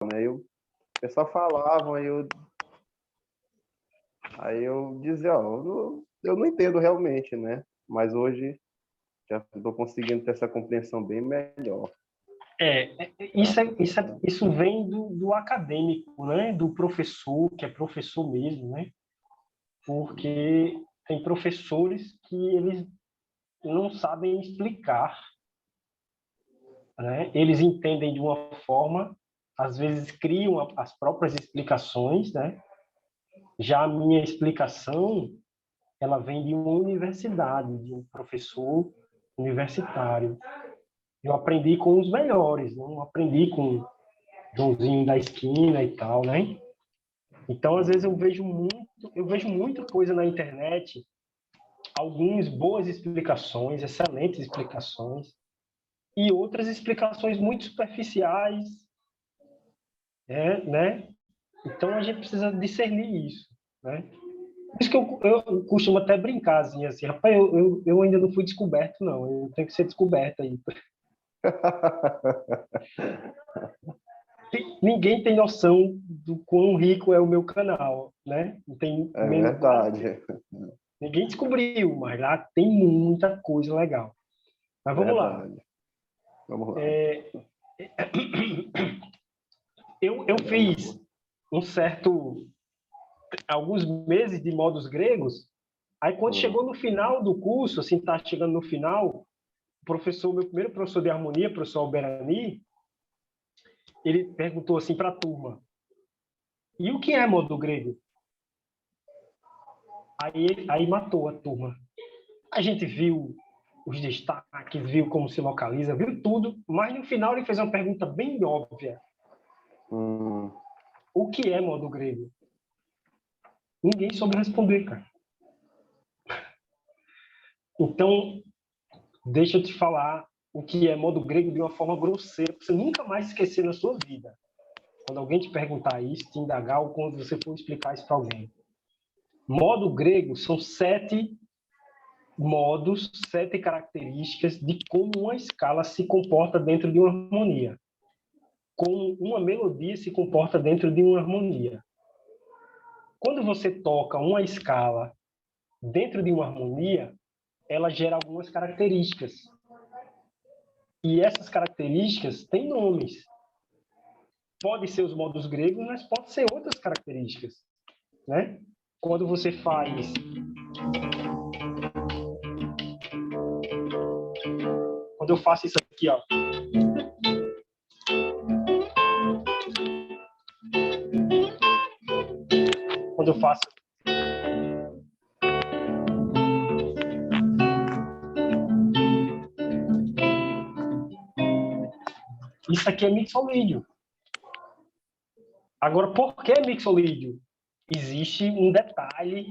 né? O pessoal falava, aí eu dizia, ó, eu não entendo realmente, né? Mas hoje já estou conseguindo ter essa compreensão bem melhor. Isso vem do acadêmico, né? Do professor, que é professor mesmo, né? Porque tem professores que eles não sabem explicar, né? Eles entendem de uma forma, às vezes criam as próprias explicações, né? Já a minha explicação, ela vem de uma universidade, de um professor universitário. Eu aprendi com os melhores, não aprendi com o Joãozinho da esquina e tal, né? Então, às vezes eu vejo muita coisa na internet, algumas boas explicações, excelentes explicações, e outras explicações muito superficiais, né? Então, a gente precisa discernir isso, né? Por isso que eu costumo até brincar, assim, rapaz, eu ainda não fui descoberto, não, eu tenho que ser descoberto aí. Ninguém tem noção do quão rico é o meu canal, né? Não tem, É verdade. ninguém descobriu, mas lá tem muita coisa legal. Mas vamos lá. Verdade. Vamos lá. Eu fiz alguns meses de modos gregos. Aí quando chegou no final do curso, assim, tá chegando no final, meu primeiro professor de harmonia, professor Alberani, ele perguntou assim para a turma: e o que é modo grego? Aí matou a turma. A gente viu os destaques, viu como se localiza, viu tudo, mas no final ele fez uma pergunta bem óbvia: o que é modo grego? Ninguém soube responder, cara. Então, deixa eu te falar o que é modo grego de uma forma grosseira, para você nunca mais esquecer na sua vida. Quando alguém te perguntar isso, te indagar, ou quando você for explicar isso para alguém. Modo grego são 7 modos, 7 características de como uma escala se comporta dentro de uma harmonia. Como uma melodia se comporta dentro de uma harmonia. Quando você toca uma escala dentro de uma harmonia, ela gera algumas características. E essas características têm nomes. Pode ser os modos gregos, mas pode ser outras características, né? Quando você faz quando eu faço isso aqui, ó, quando eu faço isso aqui é mixolídio. Agora, por que mixolídio? Existe um detalhe,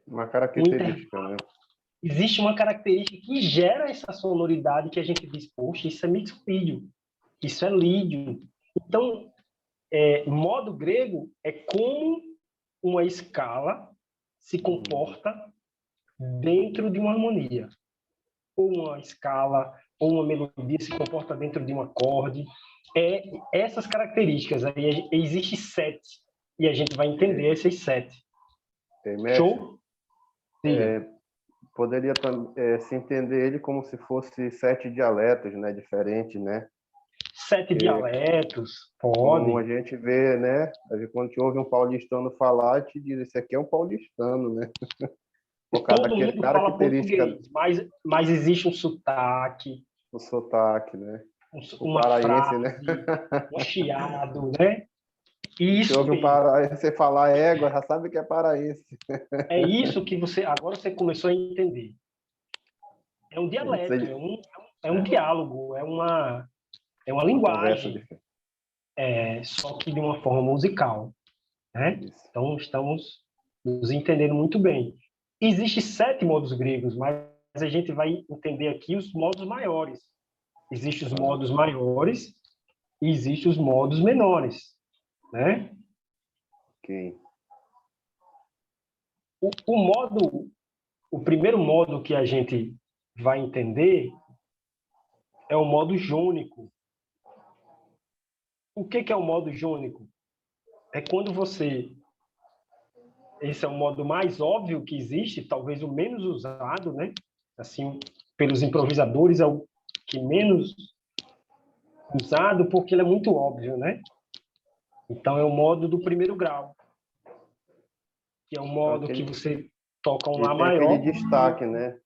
Uma característica, né? existe uma característica que gera essa sonoridade que a gente diz, poxa, isso é mixolídio, isso é lídio. Então, modo grego é como uma escala se comporta dentro de uma harmonia. Ou uma escala, ou uma melodia se comporta dentro de um acorde. Essas características aí, existe 7. E a gente vai entender essas 7. Show? Poderia se entender ele como se fosse 7 dialetos, né? Diferentes, né? 7 dialetos, pode. Como a gente vê, né? Quando te ouve um paulistano falar, te diz, esse aqui é um paulistano, né? Por causa Todo mundo fala português, mas existe um sotaque. O sotaque, né? O Uma paraense, frase, né? um chiado, né? Isso Você ouve um mesmo. paraense falar égua, já sabe que é paraense. É isso que agora você começou a entender. É um dialeto, é um diálogo, é uma linguagem, só que de uma forma musical, né? Isso. Então, estamos nos entendendo muito bem. Existem 7 modos gregos, mas a gente vai entender aqui os modos maiores. Existem os modos maiores e existem os modos menores, né? Ok. O primeiro modo que a gente vai entender é o modo jônico. O que é o modo jônico? É quando você... Esse é o modo mais óbvio que existe, talvez o menos usado, né? Assim, pelos improvisadores, é o que menos usado, porque ele é muito óbvio, né? Então, é o modo do primeiro grau, que é o modo que você toca um Ele Lá tem aquele maior. destaque, né?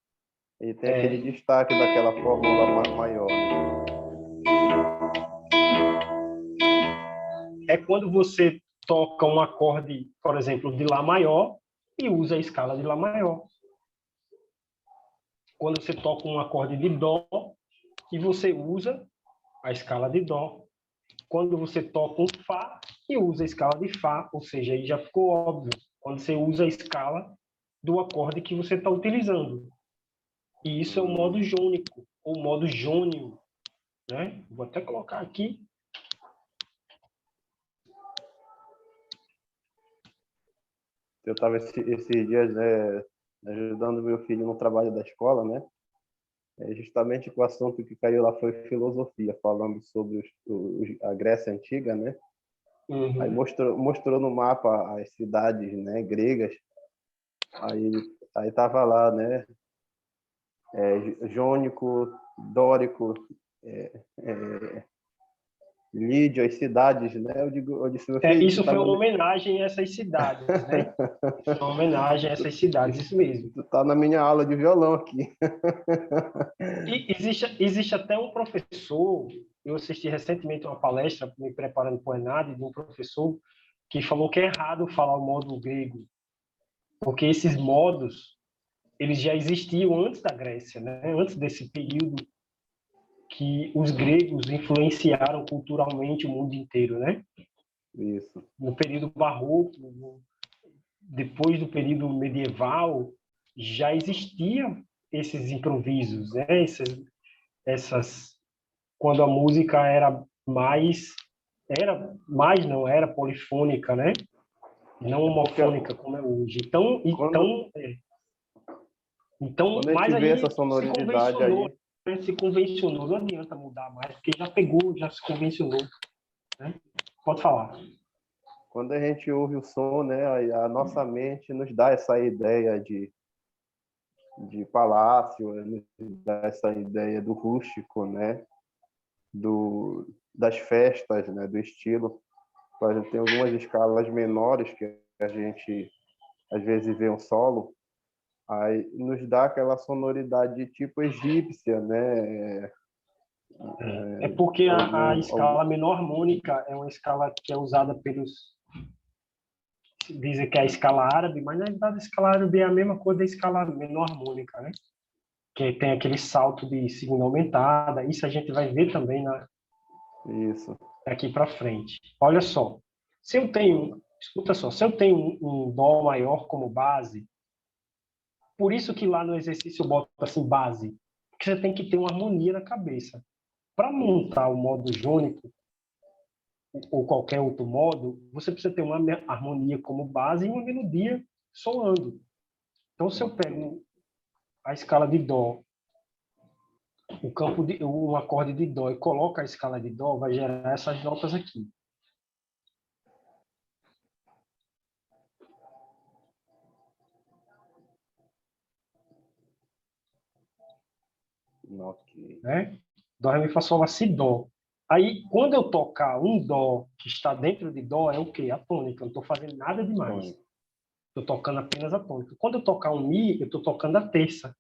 Ele tem aquele destaque daquela fórmula maior, né? É quando você toca um acorde, por exemplo, de Lá maior e usa a escala de Lá maior. Quando você toca um acorde de Dó e você usa a escala de Dó. Quando você toca um Fá e usa a escala de Fá, ou seja, aí já ficou óbvio. Quando você usa a escala do acorde que você está utilizando. E isso é o modo jônico, ou modo jônio, né? Vou até colocar aqui. Eu estava esses dias, né, ajudando meu filho no trabalho da escola, né? Justamente o assunto que caiu lá foi filosofia, falando sobre a Grécia Antiga, né? Aí mostrou no mapa as cidades, né, gregas. Aí tava lá, né? Jônico, Dórico, Lídio, as cidades, né? Eu disse, meu filho, Isso foi uma homenagem a essas cidades, né? Isso foi uma homenagem a essas cidades, isso mesmo. Tu tá na minha aula de violão aqui. E existe até um professor, eu assisti recentemente uma palestra, me preparando para o ENAD, de um professor que falou que é errado falar o modo grego, porque esses modos, eles já existiam antes da Grécia, né? Antes desse período que os gregos influenciaram culturalmente o mundo inteiro, né? Isso. No período barroco, depois do período medieval, já existiam esses improvisos, né? Essas quando a música era mais não era polifônica, né? Não homofônica como é hoje. Então, Quando a gente mas vê essa aí sonoridade aí, se convencionou, não adianta mudar mais, porque já pegou, já se convencionou, né? Pode falar. quando a gente ouve o som, né, a nossa mente nos dá essa ideia de palácio, nos dá essa ideia do rústico, né, das festas, né, do estilo. Por exemplo, tem algumas escalas menores que a gente às vezes vê um solo, aí nos dá aquela sonoridade tipo egípcia, né? É porque a Algum escala menor harmônica é uma escala que é usada pelos... Dizem que é a escala árabe, mas na verdade a escala árabe é a mesma coisa da escala menor harmônica, né? Que tem aquele salto de segunda aumentada. Isso a gente vai ver também Isso. daqui para frente. Olha só, se eu tenho, escuta só, se eu tenho um dó maior como base, por isso que lá no exercício eu boto assim base, porque você tem que ter uma harmonia na cabeça. Para montar o modo jônico ou qualquer outro modo, você precisa ter uma harmonia como base e uma melodia soando. Então, se eu pego a escala de dó, um acorde de dó e coloco a escala de dó, vai gerar essas notas aqui. Ok. Né? Dó, ré, mi, fá, sol, lá, si, dó. Aí, quando eu tocar um dó que está dentro de dó, é o quê? A tônica. Eu não estou fazendo nada demais. Estou tocando apenas a tônica. Quando eu tocar um mi, eu estou tocando a terça.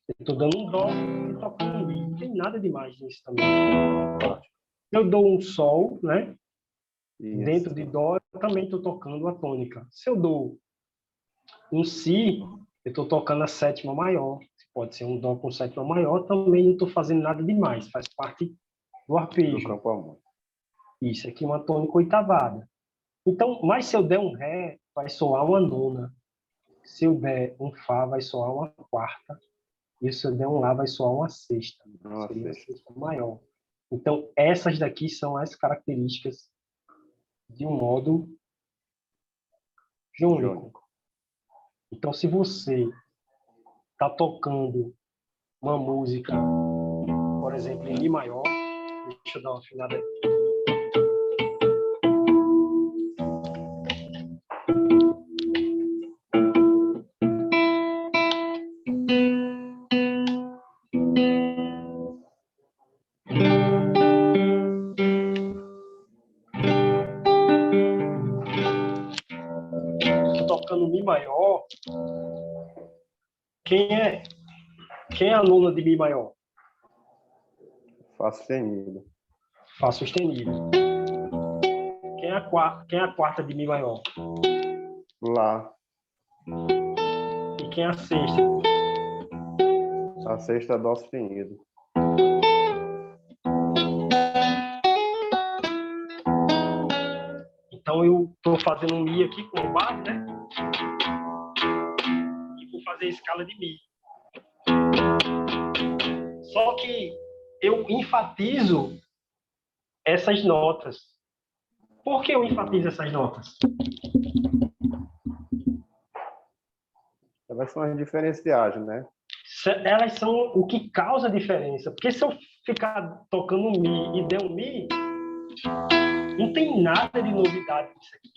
Eu estou dando um dó e tocando um mi. Não tem nada demais nisso também. Eu dou um sol, né? Dentro de dó, eu também estou tocando a tônica. Se eu dou um si, eu estou tocando a sétima maior. Pode ser um dó com sétima maior, também não estou fazendo nada demais. Faz parte do arpejo. Do campo harmônico. Isso aqui é uma tônica oitavada. Então, mas se eu der um ré, vai soar uma nona. Se eu der um fá, vai soar uma quarta. E se eu der um lá, vai soar uma sexta. Seria uma sexta maior. Então, essas daqui são as características de um modo jônico. Então, se você está tocando uma música, por exemplo, em Mi maior, deixa eu dar uma afinada aqui. tocando Mi maior, quem é a nona de Mi maior? Fá sustenido. Fá sustenido. Quem é a quarta de Mi maior? Lá. E quem é a sexta? A sexta é Dó sustenido. Então eu estou fazendo um Mi aqui com base, né? E vou fazer a escala de Mi. Só que eu enfatizo essas notas. Por que eu enfatizo essas notas? Elas são as diferenciais, né? Elas são o que causa a diferença. Porque se eu ficar tocando um Mi e der um Mi, não tem nada de novidade nisso aqui.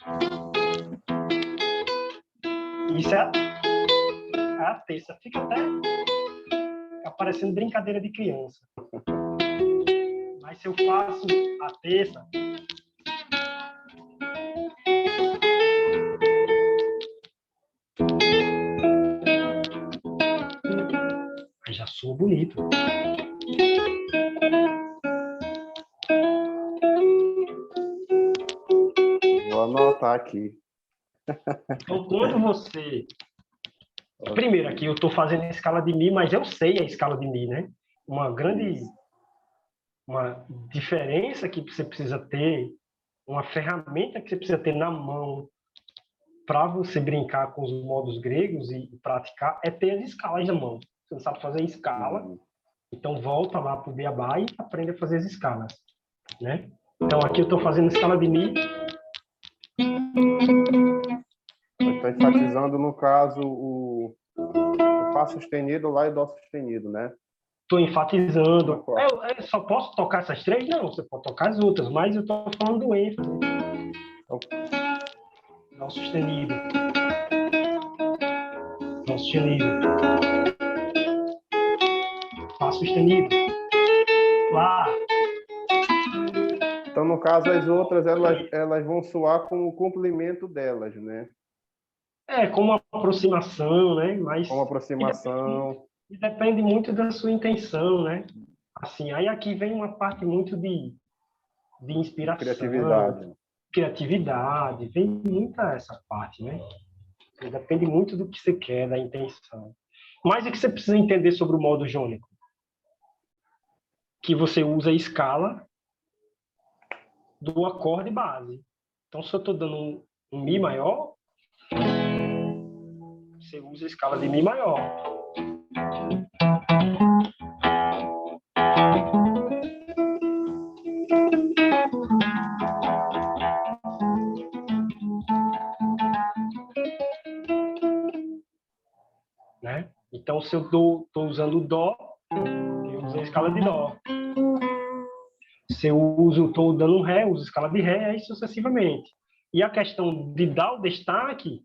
Isso é a terça. Fica até parecendo brincadeira de criança. Mas se eu faço a terça, aí já soa bonito. Vou anotar aqui. Então, quando você... Primeiro, aqui eu estou fazendo a escala de Mi, mas eu sei a escala de Mi, né? Uma diferença que você precisa ter, uma ferramenta que você precisa ter na mão para você brincar com os modos gregos e praticar, é ter as escalas na mão. Você não sabe fazer escala, então volta lá para o Beabá e aprende a fazer as escalas, né? Então, aqui eu estou fazendo a escala de Mi. Estou enfatizando, no caso, o Fá sustenido lá e Dó sustenido, né? Estou enfatizando. Eu só posso tocar essas três? Não, você pode tocar as outras, mas eu estou falando do ênfase. Dó sustenido. Dó sustenido. Fá sustenido. Lá. Então, no caso, as outras, elas vão soar com o complemento delas, né? Como uma aproximação, né? Mas Como aproximação. E depende muito da sua intenção, né? Assim, aí aqui vem uma parte muito de inspiração, criatividade, vem muita essa parte, né? Depende muito do que você quer, da intenção. Mas o que você precisa entender sobre o modo jônico? Que você usa a escala do acorde base. Então, se eu estou dando um Mi maior, você usa a escala de Mi maior. Né? Então, se eu estou usando o Dó, eu uso a escala de Dó. Se eu estou dando um Ré, eu uso a escala de Ré, e sucessivamente. E a questão de dar o destaque,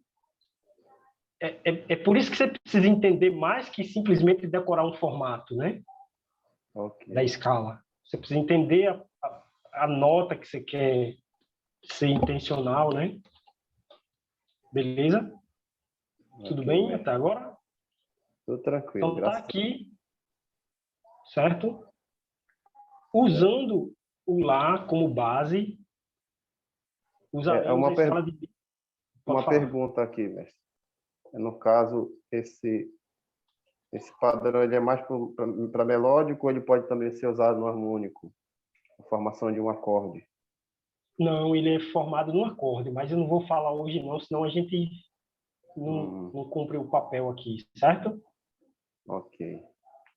é por isso que você precisa entender mais que simplesmente decorar um formato, né? Da escala. Você precisa entender a nota que você quer ser intencional, né? Beleza? Tudo bem até agora? Tudo tranquilo. Então tá aqui, certo? Usando o Lá como base, usaremos a escala de... Uma pergunta aqui, mestre. No caso, esse padrão ele é mais para melódico ou ele pode também ser usado no harmônico? A formação de um acorde? Não, ele é formado no acorde, mas eu não vou falar hoje não, senão a gente não cumpre o papel aqui, certo? Ok.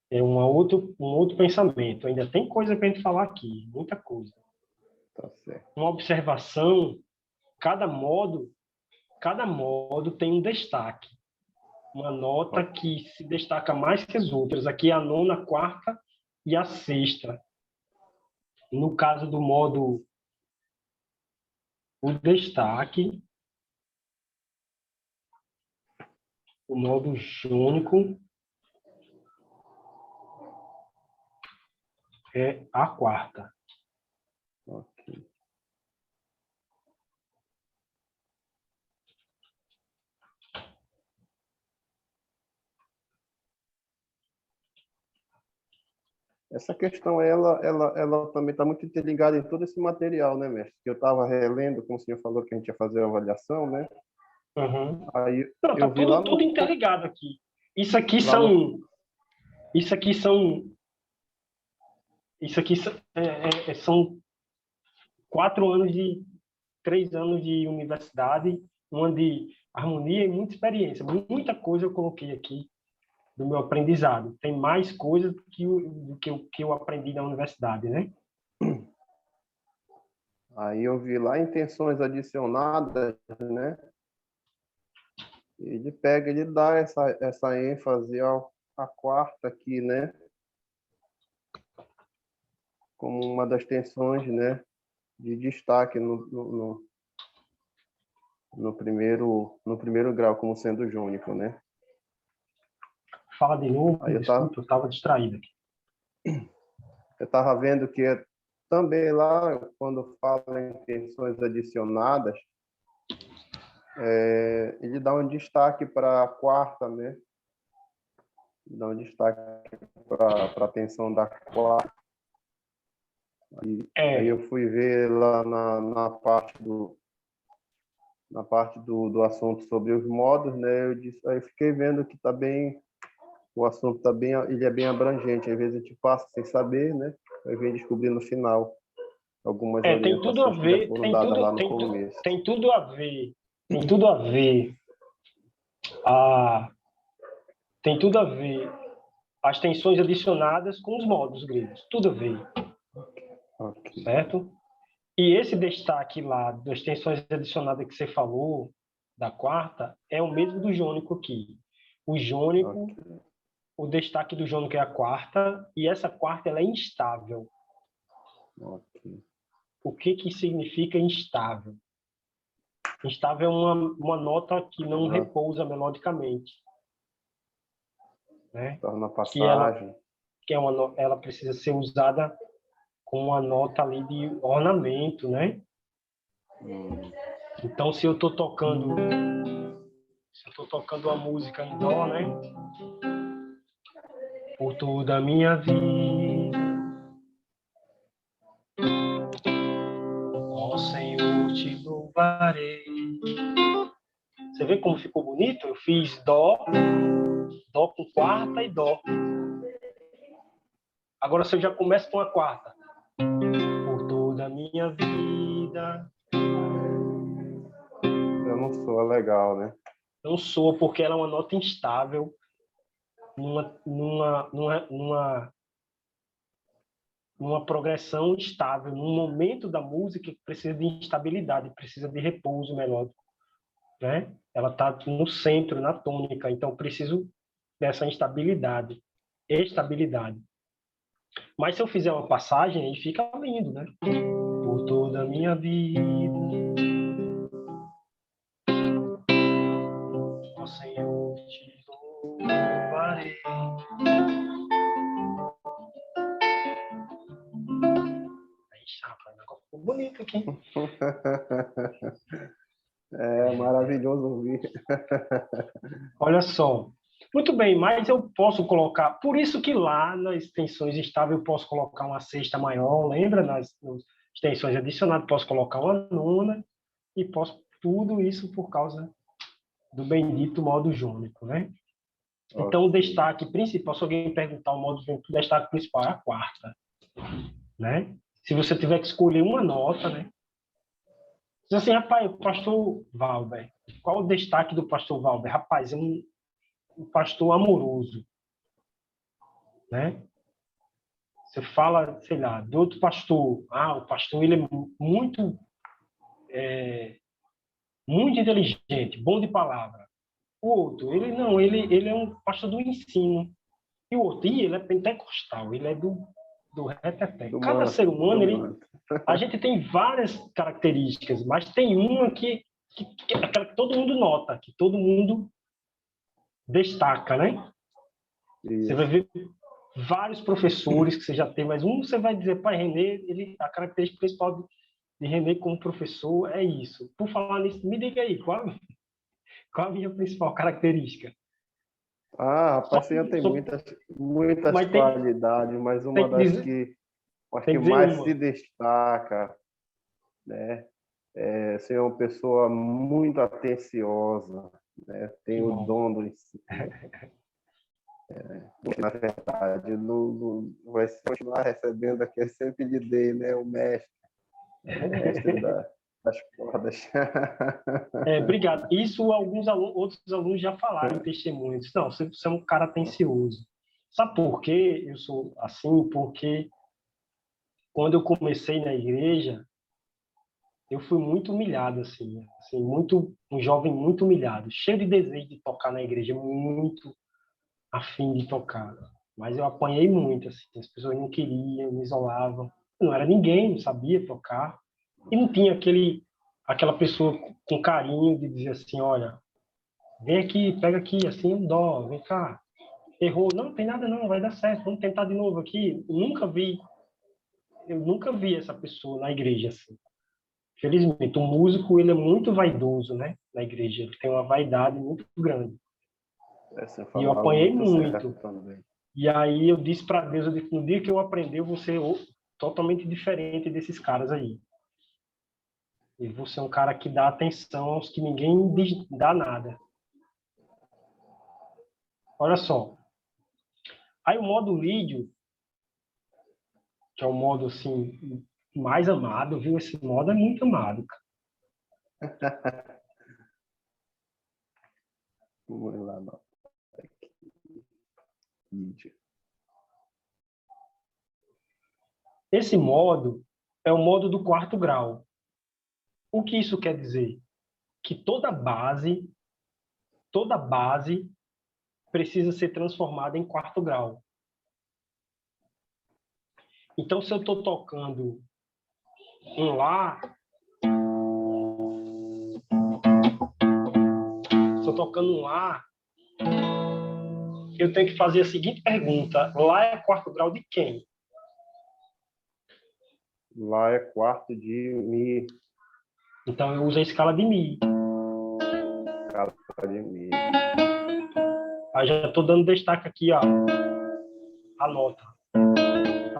É um outro pensamento. Ainda tem coisa para a gente falar aqui, muita coisa. Tá certo. Uma observação, cada modo tem um destaque. Uma nota que se destaca mais que as outras. Aqui é a nona, a quarta e a sexta. No caso do modo, o destaque, o modo jônico, é a quarta. Essa questão, ela também está muito interligada em todo esse material, né, mestre? Que eu estava relendo, como o senhor falou que a gente ia fazer a avaliação, né? Uhum. Aí Não, tá eu vi lá tudo no, interligado aqui. Isso aqui lá no, são, isso aqui são, isso aqui são 4 anos 3 anos de universidade, uma de harmonia e muita experiência. Muita coisa eu coloquei aqui do meu aprendizado. Tem mais coisas do que eu aprendi na universidade, né? aí eu vi lá intenções adicionadas, né? Ele pega, ele dá essa ênfase à quarta aqui, né? Como uma das tensões, né? De destaque no primeiro grau, como sendo jônico, né? Fala de novo, Aí desculpa, eu estava distraído aqui. eu tava vendo que também lá, quando fala em tensões adicionadas, ele dá um destaque para a quarta, né? Dá um destaque para a tensão da quarta. Aí É, eu fui ver lá na parte do assunto sobre os modos, né? Aí eu fiquei vendo que tá bem, o assunto tá bem, ele é bem abrangente. Às vezes a gente passa sem saber, né? Aí vem descobrir no final algumas tem tudo a orientações que já ver, foram dadas lá no começo. tem tudo a ver, tem tudo a ver, a, tem tudo a ver as tensões adicionadas com os modos gregos, tudo a ver, Ok, certo? E esse destaque lá das tensões adicionadas que você falou, da quarta, é o mesmo do jônico aqui. O jônico, ok, o destaque do jônico é a quarta, e essa quarta ela é instável. ok. O que significa instável? Instável é uma nota que não Ela repousa melodicamente, né? torna a Que ela, passagem. que é ela precisa ser usada com uma nota ali de ornamento, né? Hum, Então, se eu tô tocando uma música em dó, né? Por toda a minha vida, ó Senhor, te louvarei. Você vê como ficou bonito? Eu fiz dó, dó com quarta e dó. Agora, se eu já começo com a quarta, por toda a minha vida, eu não sou legal, né? não soa porque ela é uma nota instável numa progressão estável, num momento da música que precisa de instabilidade, precisa de repouso melódico, né? Ela está no centro, na tônica, então preciso dessa estabilidade. Mas se eu fizer uma passagem, aí fica lindo, né? Por toda a minha vida, ó Senhor, te louvarei. Aí, chapa, ficou bonito aqui. É maravilhoso ouvir. Olha só. Muito bem, mas eu posso colocar. Por isso que lá nas tensões estáveis eu posso colocar uma sexta maior, lembra? Nas tensões adicionadas, posso colocar uma nona e posso. Tudo isso por causa do bendito modo jônico, né? Então, o Ok, destaque principal, se alguém perguntar o modo jônico, o destaque principal é a quarta, né? Se você tiver que escolher uma nota, né? Diz assim, rapaz, o pastor Valber, qual o destaque do pastor Valber? Rapaz, é um pastor amoroso, né? Você fala, sei lá, do outro pastor. Ah, o pastor ele é muito inteligente, bom de palavra. O outro, ele não, ele é um pastor do ensino. E o outro, ele é pentecostal, ele é do reteté. do Cada manto, ser do humano, manto. a gente tem várias características, mas tem uma que é aquela que todo mundo nota, que todo mundo destaca, né? Você vai Isso. ver vários professores que você já tem, mas um você vai dizer, pai, Renê, a característica principal de René como professor é isso. Por falar nisso, me diga aí, qual a minha principal característica? Rapaz, você tem muitas Mas qualidades, mas uma tem que das dizer, acho tem que que dizer mais se uma. destaca, né? Ser uma pessoa muito atenciosa, né? Tem Que o bom. dom do ensino. Na verdade, vai continuar recebendo aqui, eu sempre lhe dei, né? O mestre das cordas. Obrigado. Isso outros alunos já falaram em testemunhos. Não, você é um cara atencioso. Sabe por quê eu sou assim? Porque quando eu comecei na igreja, eu fui muito humilhado, assim, muito, um jovem muito humilhado, cheio de desejo de tocar na igreja, muito afim de tocar. Mas eu apanhei muito, assim, as pessoas não queriam, me isolavam. Eu não era ninguém, não sabia tocar. E não tinha aquela pessoa com carinho de dizer assim, olha, vem aqui, pega aqui, assim, um dó, vem cá. Errou, não tem nada não, vai dar certo, vamos tentar de novo aqui. Eu nunca vi essa pessoa na igreja, assim. Felizmente, o músico, ele é muito vaidoso, né, na igreja. Ele tem uma vaidade muito grande. Você E eu falou algo apanhei muito certo muito. também. E aí eu disse para Deus, eu disse, no dia que eu aprender, eu vou ser totalmente diferente desses caras aí. E vou ser um cara que dá atenção aos que ninguém dá nada. Olha só. Aí o modo vídeo, que é o modo assim mais amado, viu? Esse modo é muito amado, cara. Vamos lá, não. Vídeo. Esse modo é o modo do quarto grau. O que isso quer dizer? Que toda base precisa ser transformada em quarto grau. Então, se eu estou tocando um lá, eu tenho que fazer a seguinte pergunta: lá é quarto grau de quem? Lá é quarto de Mi. Então, eu uso a escala de Mi. Escala de Mi. Aí já estou dando destaque aqui, ó, a nota,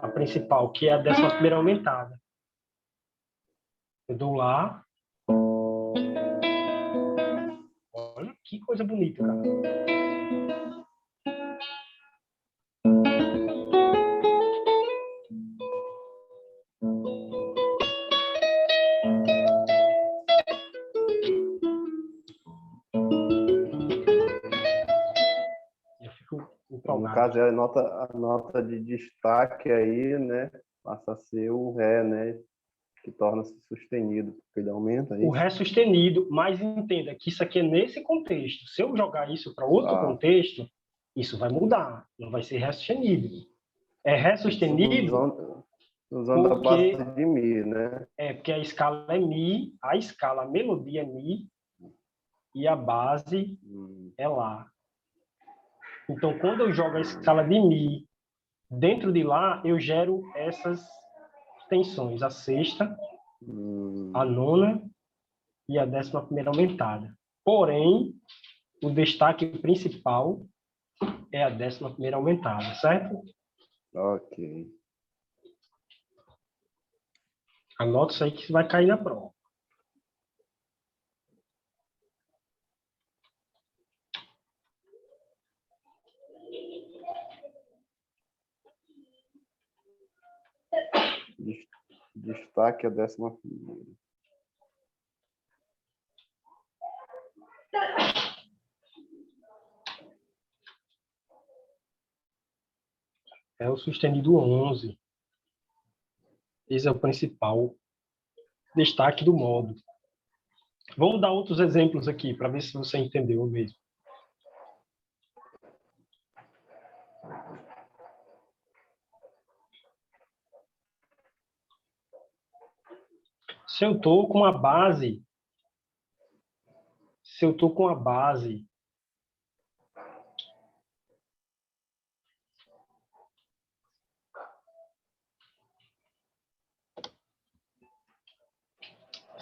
a principal, que é a 11ª aumentada. Eu dou lá. Olha que coisa bonita, cara. Eu fico Então, no empolgado. caso, é a nota de destaque aí, né? Passa a ser o Ré, né? Que torna-se sustenido, porque ele aumenta O isso. Ré sustenido, mas entenda que isso aqui é nesse contexto. Se eu jogar isso para outro Ah, contexto, isso vai mudar. Não vai ser Ré sustenido. É Ré sustenido usando a base porque de Mi, né? porque a escala é Mi, a melodia é Mi e a base é Lá. Então, quando eu jogo a escala de Mi dentro de Lá, eu gero essas tensões, a sexta, a nona e a 11ª aumentada. Porém, o destaque principal é a 11ª aumentada, certo? Ok. Anota isso aí que vai cair na prova. Destaque a 11ª. É o sustenido 11. Esse é o principal destaque do modo. Vamos dar outros exemplos aqui, para ver se você entendeu mesmo. Se eu estou com a base, se eu estou com a base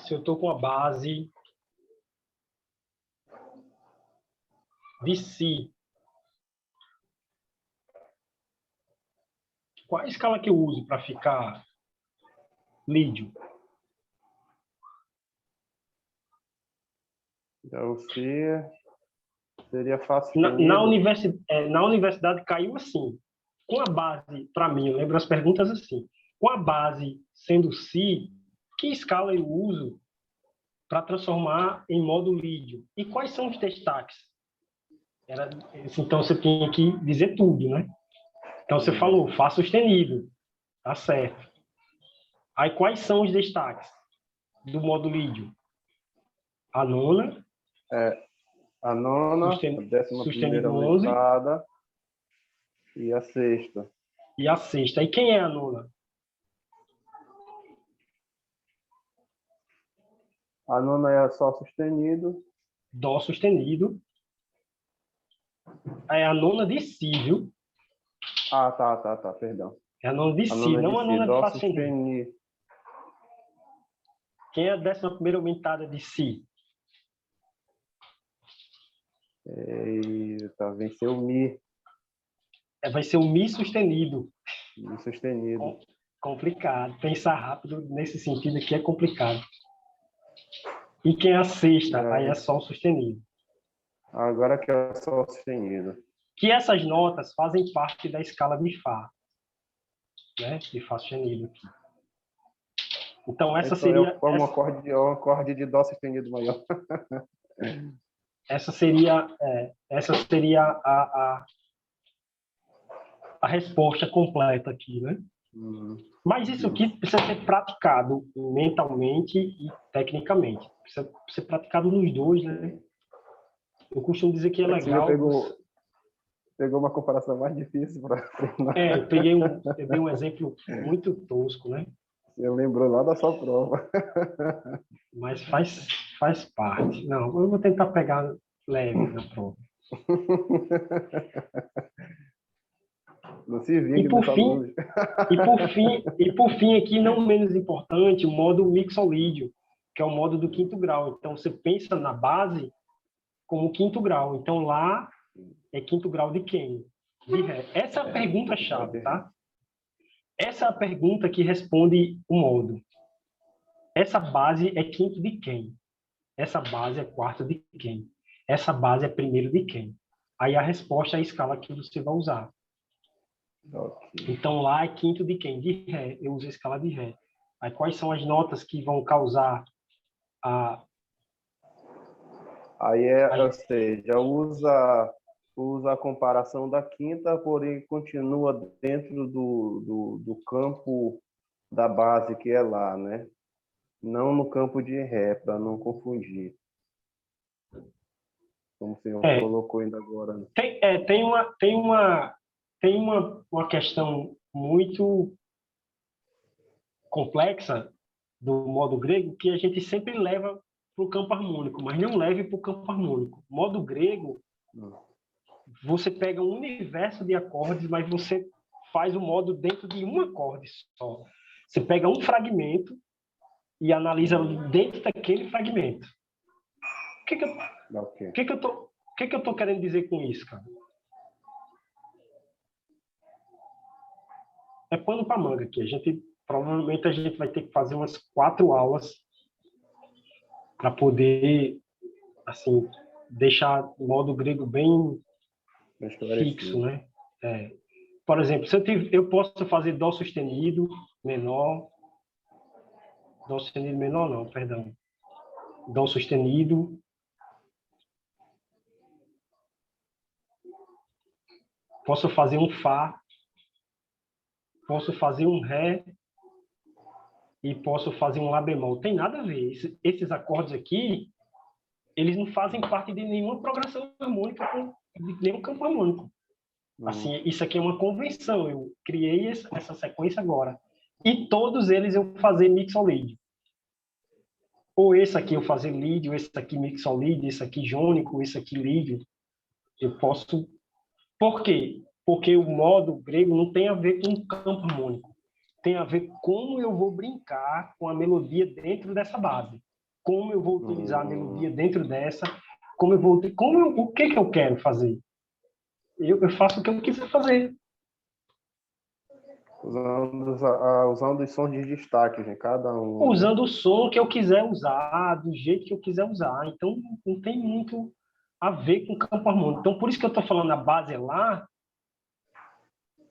se eu estou com a base de Si Qual a escala que eu uso para ficar lídio? Já o C seria Fá Na sustenido. universidade caiu assim. Com a base, para mim, eu lembro as perguntas assim. Com a base sendo Si, que escala eu uso para transformar em modo lídio? E quais são os destaques? Então, você tinha que dizer tudo, né? Então, você falou Fá sustenido. Tá certo. Aí, quais são os destaques do modo lídio? A nona. A nona, a 11ª Sustenido 11. aumentada e a sexta. E a sexta. E quem é a nona? A nona é Sol sustenido. Dó sustenido. É a nona de Si, viu? Ah, tá, perdão. É a nona de A Si, nona não de a Si, nona de Dó Fá sustenido. sustenido. Quem é a 11ª aumentada de Si? Eita, venceu o Mi. Vai ser o Mi sustenido. Mi sustenido. Complicado. Pensar rápido nesse sentido aqui é complicado. E quem é a sexta? Aí é Sol sustenido. Agora que é o Sol sustenido. Que essas notas fazem parte da escala de Fá. Né? De Fá sustenido aqui. Então, essa seria... Um acorde de Dó sustenido maior. Essa seria a resposta completa aqui, né? Mas isso aqui precisa ser praticado mentalmente e tecnicamente. Precisa ser praticado nos dois, né? Eu costumo dizer que é legal... Pegou uma comparação mais difícil para treinar. Eu dei um exemplo muito tosco, né? Você lembrou lá da sua prova. Mas faz parte. Não, eu vou tentar pegar leve na prova. Não se vingue dos alunos. E por fim, aqui, não menos importante, o modo mixolídio, que é o modo do quinto grau. Então, você pensa na base como quinto grau. Então, lá é quinto grau de quem? De Ré. Essa é a pergunta-chave, tá? Essa é a pergunta que responde o modo. Essa base é quinto de quem? Essa base é quarto de quem? Essa base é primeiro de quem? Aí a resposta é a escala que você vai usar. Okay. Então, lá é quinto de quem? De Ré. Eu uso a escala de Ré. Aí, quais são as notas que vão causar a... Aí ou seja, usa a comparação da quinta, porém continua dentro do campo da base que é lá, né? Não no campo de Ré, para não confundir. Como o senhor colocou ainda agora. Né? Tem uma questão muito complexa do modo grego que a gente sempre leva para o campo harmônico, mas não leve para o campo harmônico. Modo grego, você pega um universo de acordes, mas você faz o modo dentro de um acorde só. Você pega um fragmento e analisa dentro daquele fragmento. O que eu tô querendo dizer com isso, cara? É pano para manga aqui. Provavelmente a gente vai ter que fazer umas 4 aulas para poder, assim, deixar o modo grego bem fixo, né? Por exemplo, eu posso fazer Dó sustenido menor, Dó sustenido menor não, perdão. Dó sustenido, posso fazer um Fá, posso fazer um Ré e posso fazer um Lá bemol. Tem nada a ver. Esses acordes aqui, eles não fazem parte de nenhuma progressão harmônica, de nenhum campo harmônico. Assim, isso aqui é uma convenção. Eu criei essa sequência agora. E todos eles eu fazer mixolídio. Ou esse aqui eu fazer lídio, esse aqui mixolídio, esse aqui jônico, esse aqui lídio. Eu posso... Por quê? Porque o modo grego não tem a ver com o campo harmônico. Tem a ver como eu vou brincar com a melodia dentro dessa base. Como eu vou utilizar a melodia dentro dessa. O que eu quero fazer? Eu faço o que eu quiser fazer. Usando os sons de destaques em cada um. Usando o som que eu quiser usar, do jeito que eu quiser usar. Então, não tem muito a ver com campo harmônico. Então, por isso que eu estou falando a base é Lá,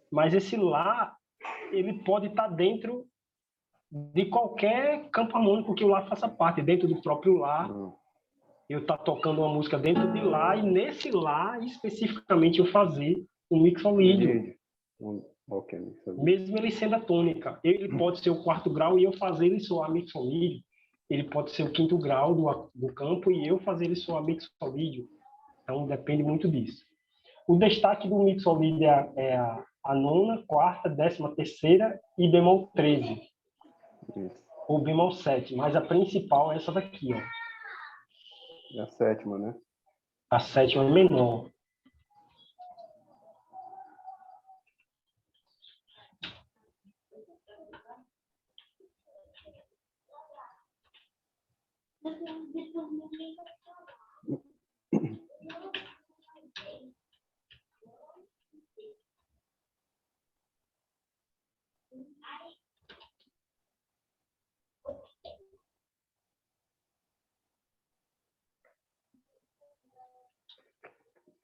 mas esse Lá, ele pode estar dentro de qualquer campo harmônico que o Lá faça parte. Dentro do próprio Lá, eu estar tocando uma música dentro de Lá, e nesse Lá, especificamente, eu fazer um mixolídio. Okay. Mesmo ele sendo a tônica. Ele pode ser o quarto grau e eu fazer ele soar mixolídio. Ele pode ser o quinto grau do campo e eu fazer ele soar mixolídio. Então, depende muito disso. O destaque do mixolídio é a nona, quarta, 13ª e bemol 13. Isso. Ou bemol 7. Mas a principal é essa daqui, ó. É a sétima, né? A sétima é menor.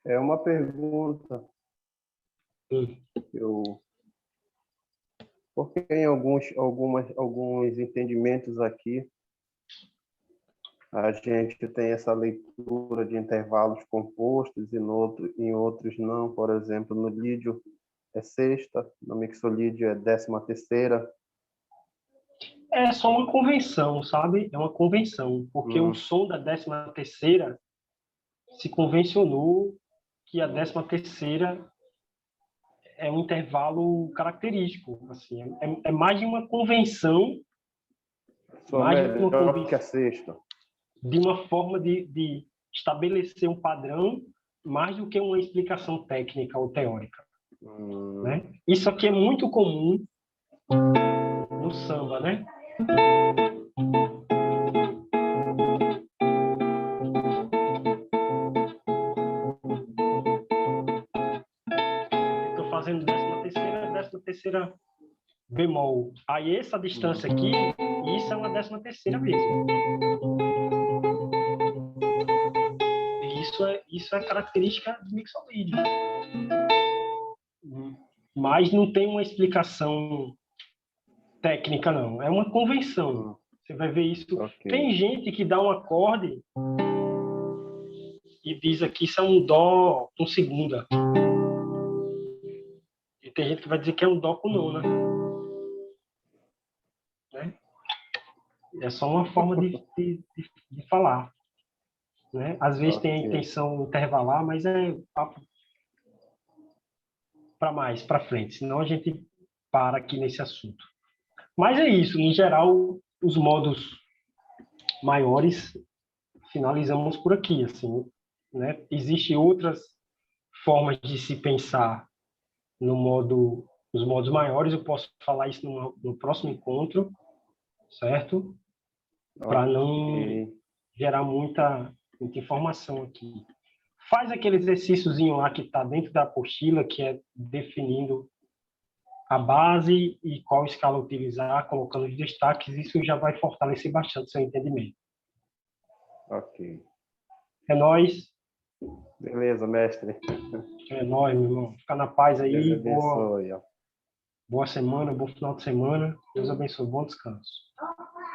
É uma pergunta porque em alguns entendimentos aqui a gente tem essa leitura de intervalos compostos e em outros não. Por exemplo, no lídio é sexta, no mixolídio é 13ª. É só uma convenção, sabe? É uma convenção, porque o som da 13ª se convencionou que a 13ª é um intervalo característico, assim, é mais de uma convenção, mais de uma convenção que a sexta, de uma forma de estabelecer um padrão, mais do que uma explicação técnica ou teórica, né? Isso aqui é muito comum no samba, né? Estou fazendo 13ª bemol. Aí essa distância aqui, isso é uma 13ª mesmo. Isso é característica do mixolídio. Mas não tem uma explicação técnica, não. É uma convenção. Você vai ver isso. Okay. Tem gente que dá um acorde e diz aqui isso é um dó com segunda. E tem gente que vai dizer que é um dó com nona. Né? É só uma forma de falar. Né? Às vezes tem a intenção intervalar, mas é papo para mais, para frente. Senão a gente para aqui nesse assunto. Mas é isso. Em geral, os modos maiores finalizamos por aqui. Assim, né? Existem outras formas de se pensar nos modos maiores. Eu posso falar isso no próximo encontro, certo? Para não gerar muita informação aqui. Faz aquele exercíciozinho lá que está dentro da apostila, que é definindo a base e qual escala utilizar, colocando os destaques. Isso já vai fortalecer bastante seu entendimento. Ok. É nóis. Beleza, mestre. É nóis, meu irmão. Fica na paz aí. Deus abençoe. Boa semana, bom final de semana. Deus abençoe. Bom descanso.